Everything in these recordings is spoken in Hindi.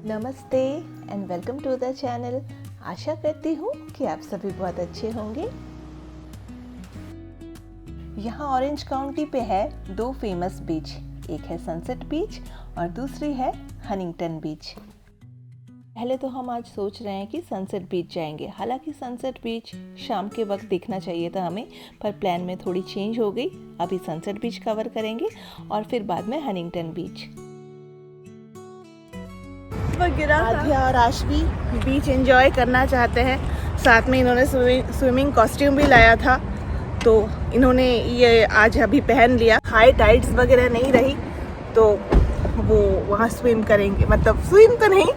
नमस्ते and welcome to the channel. आशा करती हूँ कि आप सभी बहुत अच्छे होंगे। यहाँ ऑरेंज काउंटी पे है दो फेमस बीच, एक है सनसेट बीच और दूसरी है हनिंगटन बीच। पहले तो हम आज सोच रहे हैं कि सनसेट बीच जाएंगे। हालांकि सनसेट बीच शाम के वक्त दिखना चाहिए था हमें, पर प्लान में थोड़ी चेंज हो गई। अभी सनसेट बीच कवर करेंगे और फिर बाद में हनिंगटन बीच। आध्या और आशवी बीच एंजॉय करना चाहते हैं। साथ में इन्होंने स्विमिंग कॉस्ट्यूम भी लाया था, तो इन्होंने ये आज अभी पहन लिया। हाई टाइड्स वगैरह नहीं रही तो वो वहाँ स्विम करेंगे, मतलब स्विम तो नहीं,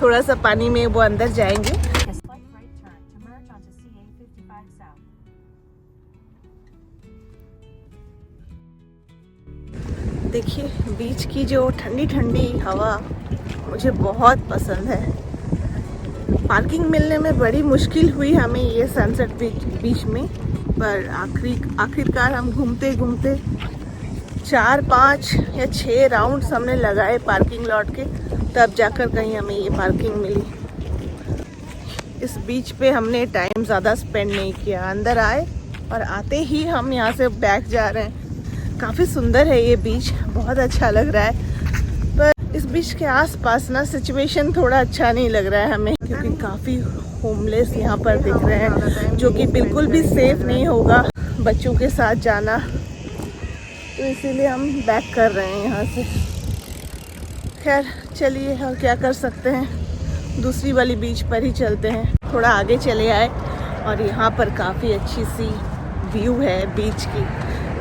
थोड़ा सा पानी में वो अंदर जाएंगे। देखिए बीच की जो ठंडी ठंडी हवा मुझे बहुत पसंद है। पार्किंग मिलने में बड़ी मुश्किल हुई हमें ये सनसेट बीच में, पर आखिरकार हम घूमते घूमते 4-5 या 6 राउंड्स हमने लगाए पार्किंग लॉट के, तब जाकर कहीं हमें ये पार्किंग मिली। इस बीच पे हमने टाइम ज़्यादा स्पेंड नहीं किया, अंदर आए और आते ही हम यहाँ से बैक जा रहे हैं। काफ़ी सुंदर है ये बीच, बहुत अच्छा लग रहा है, पर इस बीच के आसपास ना सिचुएशन थोड़ा अच्छा नहीं लग रहा है हमें, क्योंकि काफ़ी होमलेस यहाँ पर दिख रहे हैं, जो कि बिल्कुल भी सेफ नहीं होगा बच्चों के साथ जाना, तो इसीलिए हम बैक कर रहे हैं यहाँ से। खैर चलिए, और क्या कर सकते हैं, दूसरी वाली बीच पर ही चलते हैं। थोड़ा आगे चले आए और यहाँ पर काफ़ी अच्छी सी व्यू है बीच की,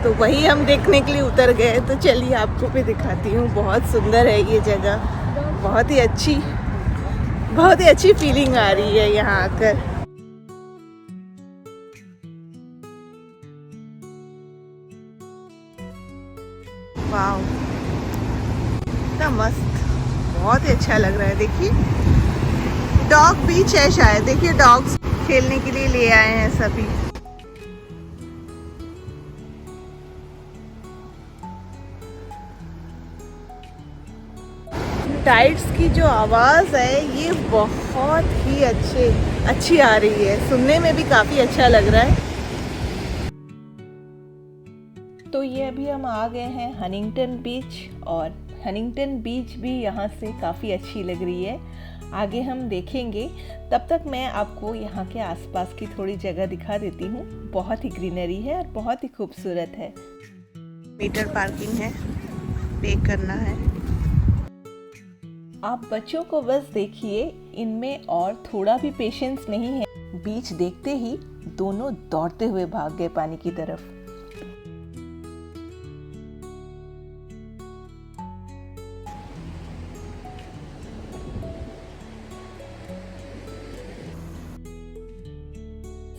तो वही हम देखने के लिए उतर गए। तो चलिए आपको भी दिखाती हूँ। बहुत सुंदर है ये जगह, बहुत ही अच्छी फीलिंग आ रही है यहाँ आकर। वाह, इतना मस्त, बहुत ही अच्छा लग रहा है। देखिए डॉग बीच है शायद, देखिए डॉग्स खेलने के लिए ले आए हैं सभी। टाइड्स की जो आवाज़ है ये बहुत ही अच्छी आ रही है, सुनने में भी काफ़ी अच्छा लग रहा है। तो ये अभी हम आ गए हैं हनिंगटन बीच, और हनिंगटन बीच भी यहाँ से काफ़ी अच्छी लग रही है। आगे हम देखेंगे, तब तक मैं आपको यहाँ के आसपास की थोड़ी जगह दिखा देती हूँ। बहुत ही ग्रीनरी है और बहुत ही खूबसूरत है। मीटर पार्किंग है, पे करना है। आप बच्चों को बस देखिए, इनमें और थोड़ा भी पेशेंस नहीं है। बीच देखते ही दोनों दौड़ते हुए भाग गए पानी की तरफ।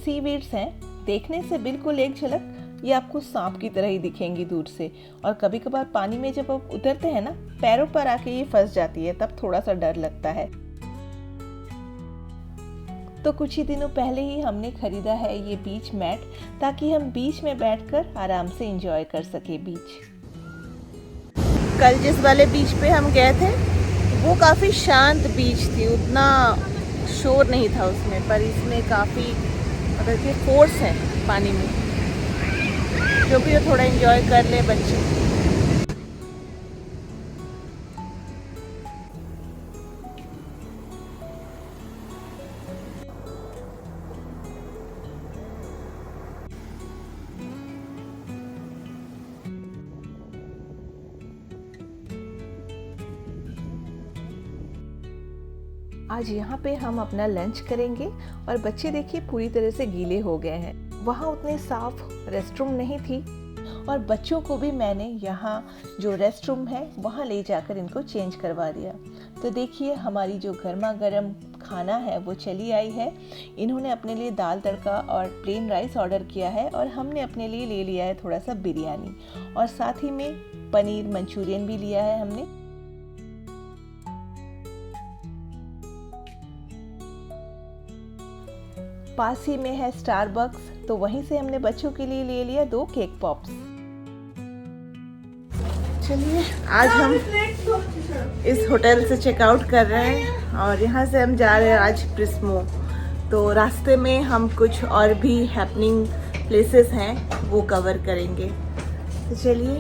सीवीड्स हैं, देखने से बिल्कुल एक झलक ये आपको सांप की तरह ही दिखेंगी दूर से, और कभी कभार पानी में जब आप उतरते हैं ना, पैरों पर आके ये फंस जाती है, तब थोड़ा सा डर लगता है। तो कुछ ही दिनों पहले ही हमने खरीदा है ये बीच मैट, ताकि हम बीच में बैठकर आराम से एंजॉय कर सके बीच। कल जिस वाले बीच पे हम गए थे वो काफ़ी शांत बीच थी, उतना शोर नहीं था उसमें, पर इसमें काफ़ी मतलब कि फोर्स है पानी में, जो भी थोड़ा एंजॉय कर ले बच्चे। आज यहाँ पे हम अपना लंच करेंगे, और बच्चे देखिए पूरी तरह से गीले हो गए हैं। वहाँ उतने साफ रेस्टरूम नहीं थी, और बच्चों को भी मैंने यहाँ जो रेस्टरूम है वहाँ ले जाकर इनको चेंज करवा दिया। तो देखिए हमारी जो गर्मा गर्म खाना है वो चली आई है। इन्होंने अपने लिए दाल तड़का और प्लेन राइस ऑर्डर किया है, और हमने अपने लिए ले लिया है थोड़ा सा बिरयानी, और साथ ही में पनीर मंचूरियन भी लिया है हमने। पास ही में है स्टारबक्स, तो वहीं से हमने बच्चों के लिए ले लिया 2 केक पॉप्स। चलिए आज हम इस होटल से चेकआउट कर रहे हैं और यहाँ से हम जा रहे हैं आज प्रिस्मो। तो रास्ते में हम कुछ और भी हैपनिंग प्लेसेस हैं वो कवर करेंगे। तो चलिए,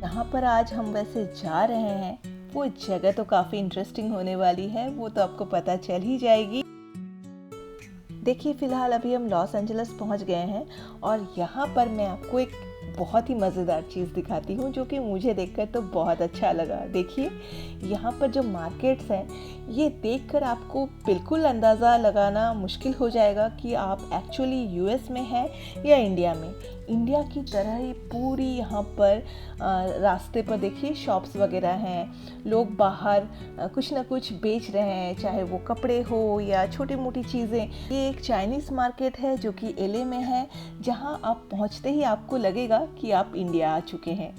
यहाँ पर आज हम वैसे जा रहे हैं, वो जगह तो काफ़ी इंटरेस्टिंग होने वाली है, वो तो आपको पता चल ही जाएगी। देखिए फ़िलहाल अभी हम लॉस एंजलिस पहुँच गए हैं और यहाँ पर मैं आपको एक बहुत ही मज़ेदार चीज़ दिखाती हूँ जो कि मुझे देखकर तो बहुत अच्छा लगा। देखिए यहाँ पर जो मार्केट्स हैं, ये देखकर आपको बिल्कुल अंदाज़ा लगाना मुश्किल हो जाएगा कि आप एक्चुअली यूएस में हैं या इंडिया में। इंडिया की तरह ही पूरी यहाँ पर रास्ते पर देखिए शॉप्स वगैरह हैं, लोग बाहर कुछ ना कुछ बेच रहे हैं, चाहे वो कपड़े हो या छोटी मोटी चीज़ें। ये एक चाइनीज़ मार्केट है जो कि एलए में है, जहाँ आप पहुँचते ही आपको लगेगा कि आप इंडिया आ चुके हैं।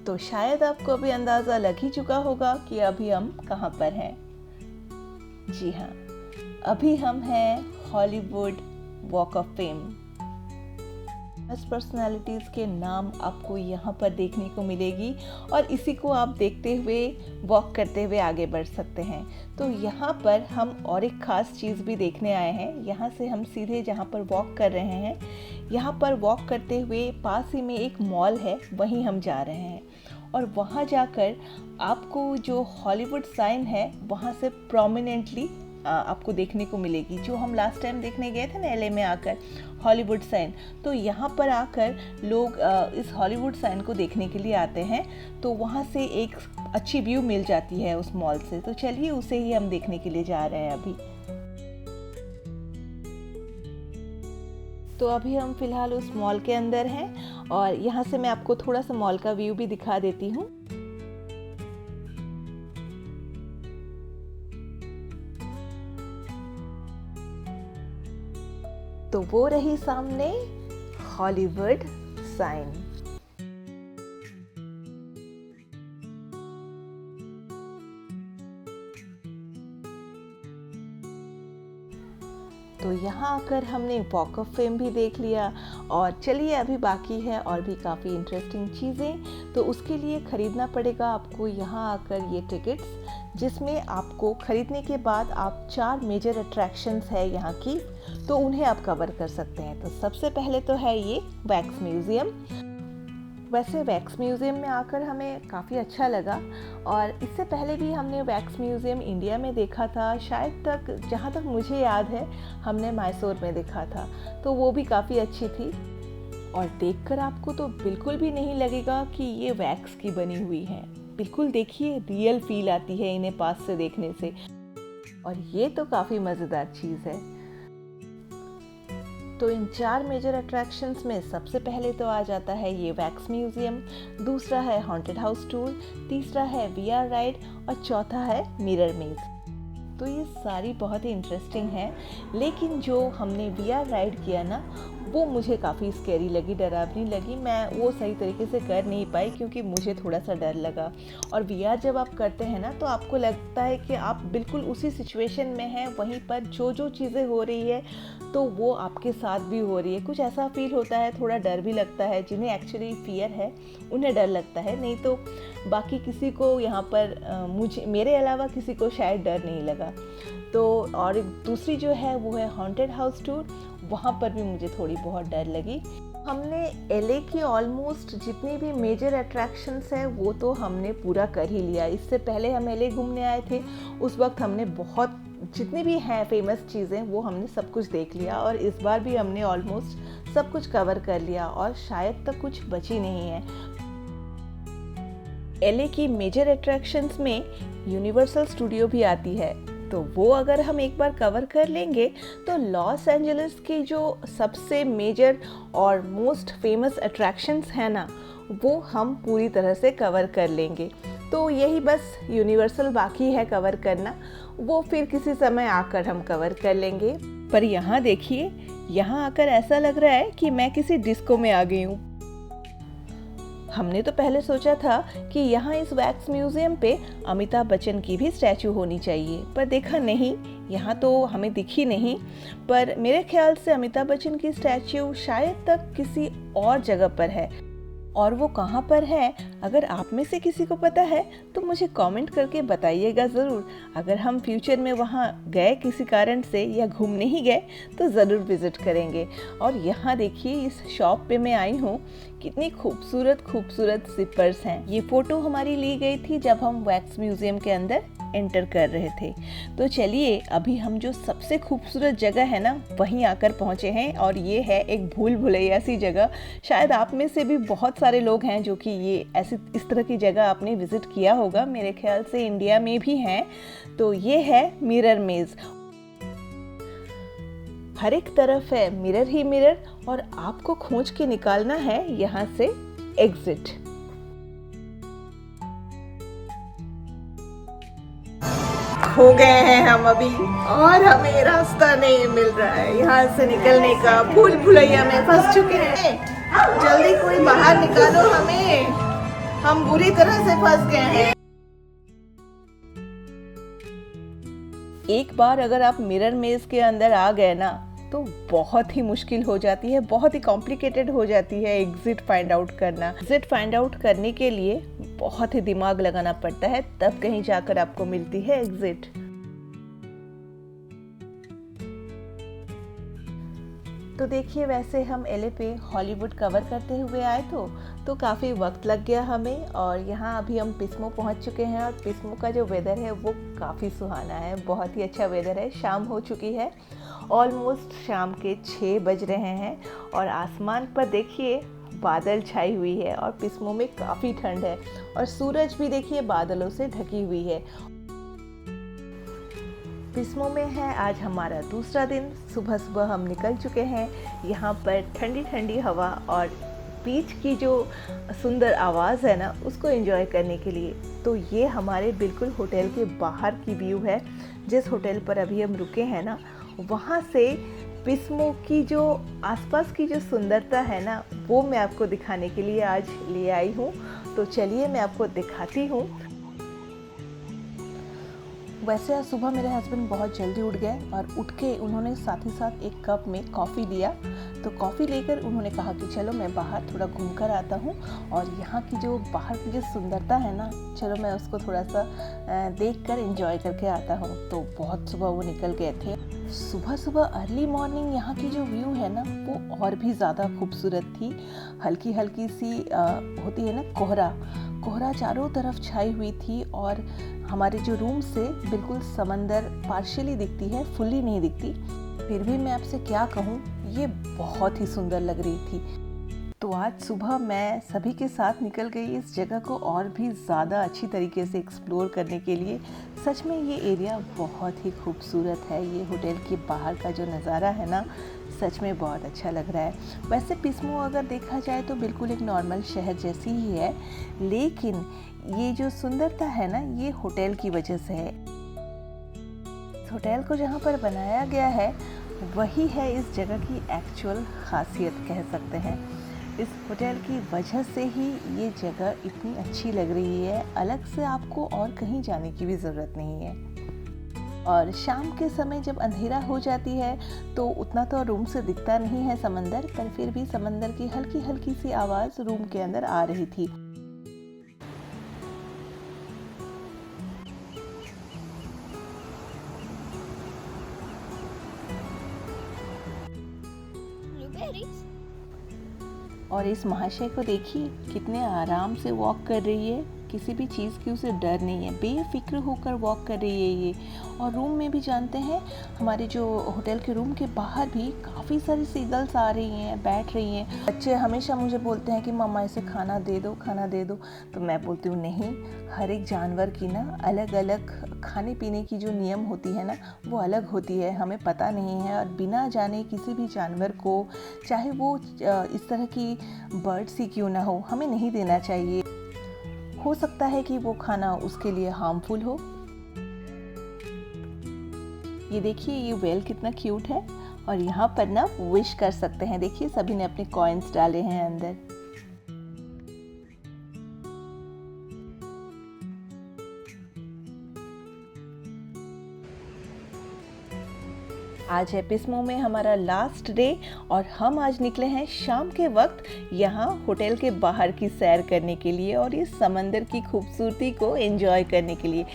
तो शायद आपको अभी अंदाज़ा लग ही चुका होगा कि अभी हम कहाँ पर हैं। जी हाँ, अभी हम हैं Hollywood walk of fame. Famous personalities के नाम आपको यहाँ पर देखने को मिलेगी और इसी को आप देखते हुए वॉक करते हुए आगे बढ़ सकते हैं। तो यहाँ पर हम और एक ख़ास चीज़ भी देखने आए हैं। यहाँ से हम सीधे जहाँ पर वॉक कर रहे हैं, यहाँ पर वॉक करते हुए पास ही में एक मॉल है, वहीं हम जा रहे हैं और वहाँ जाकर आपको जो हॉलीवुड साइन है वहाँ से प्रोमिनेंटली आपको देखने को मिलेगी, जो हम लास्ट टाइम देखने गए थे ना एलए में आकर, हॉलीवुड साइन। तो यहाँ पर आकर लोग इस हॉलीवुड साइन को देखने के लिए आते हैं, तो वहाँ से एक अच्छी व्यू मिल जाती है उस मॉल से। तो चलिए उसे ही हम देखने के लिए जा रहे हैं अभी। तो अभी हम फिलहाल उस मॉल के अंदर हैं और यहाँ से मैं आपको थोड़ा सा मॉल का व्यू भी दिखा देती हूँ। तो वो रही सामने हॉलीवुड साइन। तो यहाँ आकर हमने वॉक ऑफ फेम भी देख लिया और चलिए अभी बाकी है और भी काफ़ी इंटरेस्टिंग चीज़ें। तो उसके लिए ख़रीदना पड़ेगा आपको यहाँ आकर ये टिकट्स, जिसमें आपको ख़रीदने के बाद आप 4 मेजर अट्रैक्शंस है यहाँ की, तो उन्हें आप कवर कर सकते हैं। तो सबसे पहले तो है ये वैक्स म्यूज़ियम। वैसे वैक्स म्यूज़ियम में आकर हमें काफ़ी अच्छा लगा और इससे पहले भी हमने वैक्स म्यूज़ियम इंडिया में देखा था, शायद तक जहाँ तक मुझे याद है हमने मैसूर में देखा था, तो वो भी काफ़ी अच्छी थी। और देखकर आपको तो बिल्कुल भी नहीं लगेगा कि ये वैक्स की बनी हुई है, बिल्कुल देखिए रियल फील आती है इन्हें पास से देखने से, और ये तो काफ़ी मज़ेदार चीज़ है। तो इन 4 मेजर अट्रैक्शंस में सबसे पहले तो आ जाता है ये वैक्स म्यूज़ियम, दूसरा है हॉन्टेड हाउस टूर, तीसरा है VR राइड और चौथा है मिरर मेज। तो ये सारी बहुत ही इंटरेस्टिंग है, लेकिन जो हमने VR राइड किया ना, वो मुझे काफ़ी स्कैरी लगी, डरावनी लगी। मैं वो सही तरीके से कर नहीं पाई क्योंकि मुझे थोड़ा सा डर लगा। और VR जब आप करते हैं ना, तो आपको लगता है कि आप बिल्कुल उसी सिचुएशन में हैं, वहीं पर जो चीज़ें हो रही है तो वो आपके साथ भी हो रही है। कुछ ऐसा फील होता है, थोड़ा डर भी लगता है। जिन्हें एक्चुअली फियर है उन्हें डर लगता है, नहीं तो बाकी किसी को यहाँ पर मेरे अलावा किसी को शायद डर नहीं लगा। तो और एक दूसरी जो है वो है हॉन्टेड हाउस टूर, वहाँ पर भी मुझे थोड़ी बहुत डर लगी। हमने एलए की ऑलमोस्ट जितनी भी मेजर अट्रैक्शंस हैं वो तो हमने पूरा कर ही लिया। इससे पहले हम एलए घूमने आए थे, उस वक्त हमने बहुत जितनी भी हैं फेमस चीज़ें वो हमने सब कुछ देख लिया, और इस बार भी हमने ऑलमोस्ट सब कुछ कवर कर लिया और शायद तक कुछ बची नहीं है। एलए की मेजर अट्रैक्शंस में यूनिवर्सल स्टूडियो भी आती है, तो वो अगर हम एक बार कवर कर लेंगे तो लॉस एंजलिस की जो सबसे मेजर और मोस्ट फेमस अट्रैक्शंस हैं ना, वो हम पूरी तरह से कवर कर लेंगे। तो यही बस यूनिवर्सल बाकी है कवर करना, वो फिर किसी समय आकर हम कवर कर लेंगे। पर यहाँ देखिए, यहाँ आकर ऐसा लग रहा है कि मैं किसी डिस्को में आ गई हूँ। हमने तो पहले सोचा था कि यहाँ इस वैक्स म्यूजियम पे अमिताभ बच्चन की भी स्टैचू होनी चाहिए, पर देखा नहीं, यहाँ तो हमें दिखी नहीं। पर मेरे ख्याल से अमिताभ बच्चन की स्टैचू शायद तक किसी और जगह पर है, और वो कहाँ पर है, अगर आप में से किसी को पता है तो मुझे कमेंट करके बताइएगा ज़रूर। अगर हम फ्यूचर में वहाँ गए किसी कारण से या घूमने ही गए तो ज़रूर विज़िट करेंगे। और यहाँ देखिए इस शॉप पे मैं आई हूँ, कितनी खूबसूरत खूबसूरत जिपर्स हैं। ये फ़ोटो हमारी ली गई थी जब हम वैक्स म्यूज़ियम के अंदर एंटर कर रहे थे। तो चलिए अभी हम जो सबसे खूबसूरत जगह है ना वहीं आकर पहुँचे हैं, और ये है एक भूल भुलैया सी जगह। शायद आप में से भी बहुत सारे लोग हैं जो कि ये ऐसी इस तरह की जगह आपने विज़िट किया होगा, मेरे ख्याल से इंडिया में भी हैं। तो ये है मिरर मेज़। हर एक तरफ है मिरर ही मिरर, और आपको खोज के निकालना है यहाँ से एग्जिट। हो गए हैं हम अभी, और हमें रास्ता नहीं मिल रहा है यहाँ से निकलने का। भूल भुलैया में फंस चुके हैं, जल्दी कोई बाहर निकालो हमें, हम बुरी तरह से फंस गए हैं। एक बार अगर आप मिरर मेज़ के अंदर आ गए ना तो बहुत ही मुश्किल हो जाती है, बहुत ही कॉम्प्लिकेटेड हो जाती है एग्जिट फाइंड आउट करना। एग्जिट फाइंड आउट करने के लिए बहुत ही दिमाग लगाना पड़ता है, तब कहीं जाकर आपको मिलती है एग्जिट। तो देखिए वैसे हम एलए पे हॉलीवुड कवर करते हुए आए तो काफ़ी वक्त लग गया हमें, और यहाँ अभी हम पिस्मो पहुँच चुके हैं। और पिस्मो का जो वेदर है वो काफ़ी सुहाना है, बहुत ही अच्छा वेदर है। शाम हो चुकी है, ऑलमोस्ट शाम के 6 बज रहे हैं, और आसमान पर देखिए बादल छाई हुई है, और पिस्मो में काफ़ी ठंड है, और सूरज भी देखिए बादलों से ढकी हुई है। पिस्मो में है आज हमारा दूसरा दिन। सुबह सुबह हम निकल चुके हैं यहाँ पर ठंडी ठंडी हवा और बीच की जो सुंदर आवाज़ है ना उसको एंजॉय करने के लिए। तो ये हमारे बिल्कुल होटल के बाहर की व्यू है। जिस होटल पर अभी हम रुके हैं ना, वहाँ से पिस्मो की जो आसपास की जो सुंदरता है ना वो मैं आपको दिखाने के लिए आज ले आई हूँ। तो चलिए मैं आपको दिखाती हूँ। वैसे आज सुबह मेरे हस्बैंड बहुत जल्दी उठ गए, और उठ के उन्होंने साथ ही साथ एक कप में कॉफ़ी लिया। तो कॉफ़ी लेकर उन्होंने कहा कि चलो मैं बाहर थोड़ा घूम कर आता हूँ, और यहाँ की जो बाहर की जो सुंदरता है ना, चलो मैं उसको थोड़ा सा देख कर एंजॉय करके आता हूँ। तो बहुत सुबह वो निकल गए थे। सुबह सुबह अर्ली मॉर्निंग यहाँ की जो व्यू है ना वो और भी ज़्यादा खूबसूरत थी। हल्की हल्की सी होती है ना कोहरा चारों तरफ छाई हुई थी, और हमारे जो रूम से बिल्कुल समंदर पार्शियली दिखती है, फुल्ली नहीं दिखती। फिर भी मैं आपसे क्या कहूँ, ये बहुत ही सुंदर लग रही थी। तो आज सुबह मैं सभी के साथ निकल गई इस जगह को और भी ज़्यादा अच्छी तरीके से एक्सप्लोर करने के लिए। सच में ये एरिया बहुत ही खूबसूरत है। ये होटल के बाहर का जो नज़ारा है ना, सच में बहुत अच्छा लग रहा है। वैसे पिस्मो अगर देखा जाए तो बिल्कुल एक नॉर्मल शहर जैसी ही है, लेकिन ये जो सुंदरता है ना ये होटल की वजह से है। इस होटल को जहाँ पर बनाया गया है वही है इस जगह की एक्चुअल खासियत कह सकते हैं। इस होटल की वजह से ही ये जगह इतनी अच्छी लग रही है। अलग से आपको और कहीं जाने की भी ज़रूरत नहीं है। और शाम के समय जब अंधेरा हो जाती है तो उतना तो रूम से दिखता नहीं है समंदर, पर फिर भी समंदर की हल्की हल्की सी आवाज़ रूम के अंदर आ रही थी। और इस महाशय को देखिए कितने आराम से वॉक कर रही है, किसी भी चीज़ की उसे डर नहीं है, बेफिक्र होकर वॉक कर रही है ये। और रूम में भी जानते हैं, हमारे जो होटल के रूम के बाहर भी काफ़ी सारी सीगल्स आ रही हैं, बैठ रही हैं। बच्चे हमेशा मुझे बोलते हैं कि मम्मा इसे खाना दे दो, खाना दे दो। तो मैं बोलती हूँ नहीं, हर एक जानवर की ना अलग अलग खाने पीने की जो नियम होती है ना वो अलग होती है, हमें पता नहीं है। और बिना जाने किसी भी जानवर को, चाहे वो इस तरह की बर्ड्स ही क्यों ना हो, हमें नहीं देना चाहिए। हो सकता है कि वो खाना उसके लिए हार्मफुल हो। ये देखिए ये व्हेल कितना क्यूट है, और यहाँ पर ना विश कर सकते हैं। देखिए सभी ने अपने कॉइन्स डाले हैं अंदर। आज है पिस्मो में हमारा लास्ट डे और हम आज निकले हैं शाम के वक्त यहाँ होटल के बाहर की सैर करने के लिए और इस समंदर की खूबसूरती को एंजॉय करने के लिए।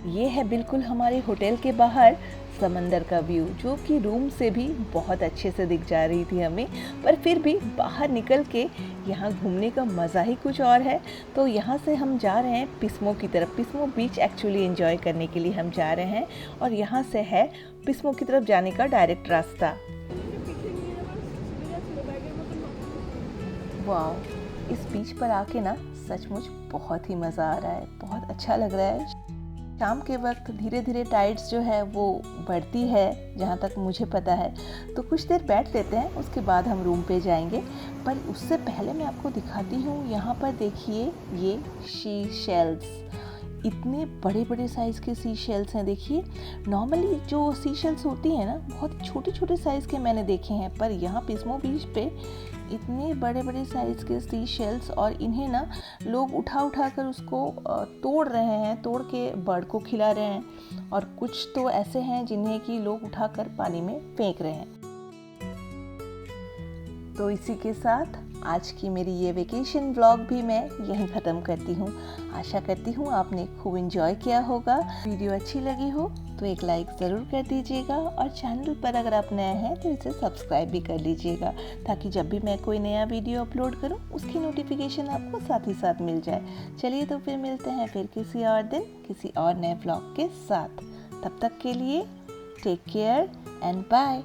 ये है बिल्कुल हमारे होटल के बाहर समंदर का व्यू, जो कि रूम से भी बहुत अच्छे से दिख जा रही थी हमें, पर फिर भी बाहर निकल के यहाँ घूमने का मज़ा ही कुछ और है। तो यहाँ से हम जा रहे हैं पिस्मो की तरफ। पिस्मो बीच एक्चुअली एंजॉय करने के लिए हम जा रहे हैं और यहाँ से है पिस्मो की तरफ जाने का डायरेक्ट रास्ता। वाह, इस बीच पर आके ना सचमुच बहुत ही मज़ा आ रहा है, बहुत अच्छा लग रहा है। शाम के वक्त धीरे धीरे टाइड्स जो है वो बढ़ती है, जहाँ तक मुझे पता है। तो कुछ देर बैठ लेते हैं, उसके बाद हम रूम पे जाएंगे। पर उससे पहले मैं आपको दिखाती हूँ, यहाँ पर देखिए ये सी शेल्स, इतने बड़े बड़े साइज़ के सी शेल्स हैं। देखिए नॉर्मली जो सी शेल्स होती हैं ना, बहुत छोटे छोटे साइज़ के मैंने देखे हैं, पर यहाँ पिस्मो बीच पे इतने बड़े बड़े साइज़ के सी शेल्स, और इन्हें ना लोग उठा कर उसको तोड़ रहे हैं, तोड़ के बर्ड को खिला रहे हैं, और कुछ तो ऐसे हैं जिन्हें कि लोग उठाकर पानी में फेंक रहे हैं। तो इसी के साथ आज की मेरी ये वेकेशन व्लॉग भी मैं यहीं ख़त्म करती हूँ। आशा करती हूँ आपने खूब एंजॉय किया होगा। वीडियो अच्छी लगी हो तो एक लाइक ज़रूर कर दीजिएगा, और चैनल पर अगर आप नए हैं तो इसे सब्सक्राइब भी कर लीजिएगा, ताकि जब भी मैं कोई नया वीडियो अपलोड करूँ उसकी नोटिफिकेशन आपको साथ ही साथ मिल जाए। चलिए तो फिर मिलते हैं फिर किसी और दिन किसी और नए व्लॉग के साथ। तब तक के लिए टेक केयर एंड बाय।